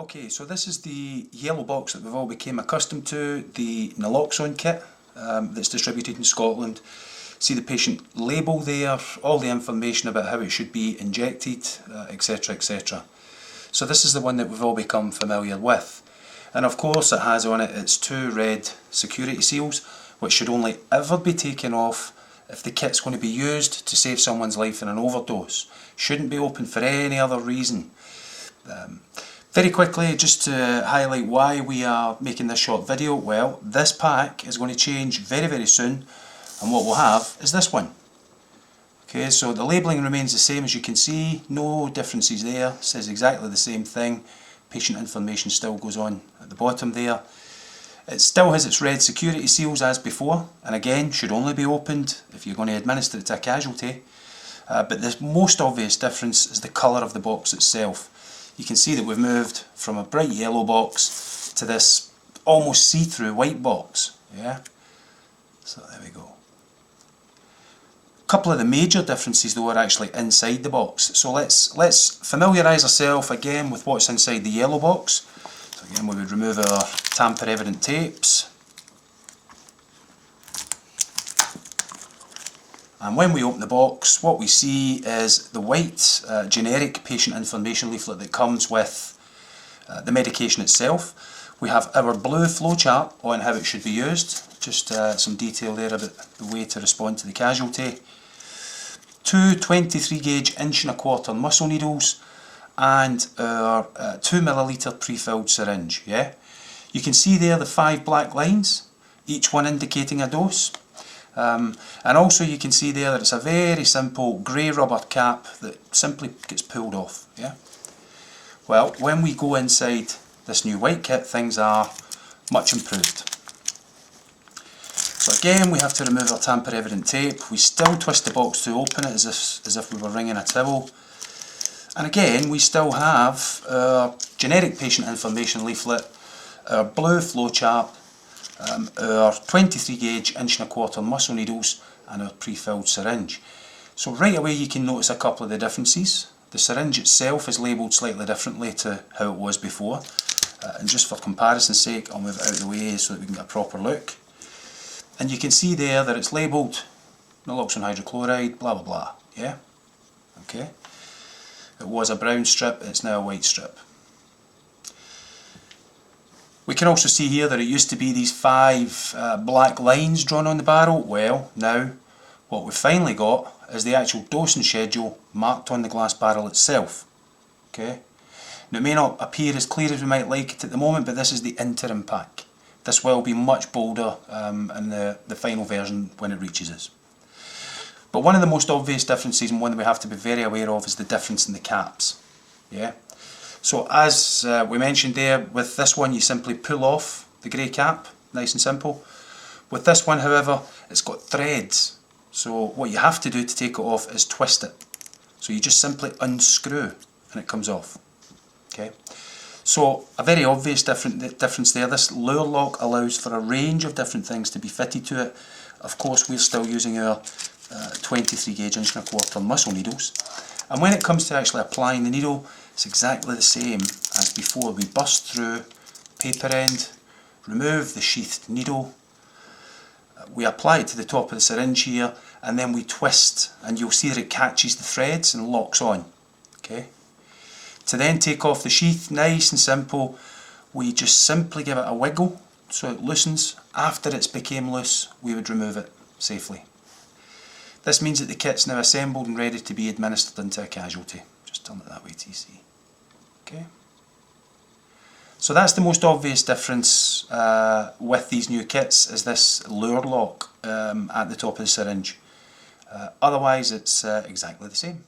Okay, so this is the yellow box that we've all become accustomed to, the naloxone kit that's distributed in Scotland. See the patient label there, all the information about how it should be injected, etc, etc. So this is the one that we've all become familiar with. And of course it has on it its two red security seals, which should only ever be taken off if the kit's going to be used to save someone's life in an overdose. Shouldn't be open for any other reason. Very quickly, just to highlight why we are making this short video, well, this pack is going to change very, very soon, and what we'll have is this one. Okay, so the labelling remains the same, as you can see, no differences there, it says exactly the same thing, patient information still goes on at the bottom there. It still has its red security seals as before, and again, should only be opened if you're going to administer it to a casualty. But the most obvious difference is the colour of the box itself. You can see that we've moved from a bright yellow box to this almost see-through white box. Yeah, so there we go. A couple of the major differences though are actually inside the box. So let's familiarise ourselves again with what's inside the yellow box. So again, we would remove our tamper-evident tapes. And when we open the box, what we see is the white generic patient information leaflet that comes with the medication itself. We have our blue flowchart on how it should be used, just some detail there about the way to respond to the casualty. Two 23 gauge 1.25" muscle needles and our 2 millilitre pre-filled syringe. Yeah, you can see there the 5 black lines, each one indicating a dose. And also you can see there that it's a very simple grey rubber cap that simply gets pulled off. Yeah. Well, when we go inside this new white kit, things are much improved. So again, we have to remove our tamper-evident tape. We still twist the box to open it as if we were ringing a towel. And again, we still have our generic patient information leaflet, our blue flowchart, our 23 gauge 1.25" muscle needles and our pre-filled syringe. So right away you can notice a couple of the differences. The syringe itself is labelled slightly differently to how it was before, and just for comparison's sake I'll move it out of the way so that we can get a proper look. And you can see there that it's labelled naloxone hydrochloride, blah blah blah. Yeah? Okay. It was a brown strip, it's now a white strip. We can also see here that it used to be these 5 black lines drawn on the barrel. Well, now what we've finally got is the actual dosing schedule marked on the glass barrel itself. Okay. Now it may not appear as clear as we might like it at the moment, but this is the interim pack. This will be much bolder in the final version when it reaches us. But one of the most obvious differences, and one that we have to be very aware of, is the difference in the caps. Yeah. So as we mentioned there, with this one you simply pull off the grey cap, nice and simple. With this one however, it's got threads, so what you have to do to take it off is twist it. So you just simply unscrew and it comes off. Okay. So a very obvious difference there. This lure lock allows for a range of different things to be fitted to it. Of course we're still using our 23 gauge 1.25" muscle needles. And when it comes to actually applying the needle, it's exactly the same as before. We burst through paper end, remove the sheathed needle, we apply it to the top of the syringe here, and then we twist, and you'll see that it catches the threads and locks on. Okay. To then take off the sheath, nice and simple, we just simply give it a wiggle so it loosens. After it's became loose, we would remove it safely. This means that the kit's now assembled and ready to be administered into a casualty. Just turn it that way to see. Okay. So that's the most obvious difference with these new kits, is this lure lock at the top of the syringe. Otherwise it's exactly the same.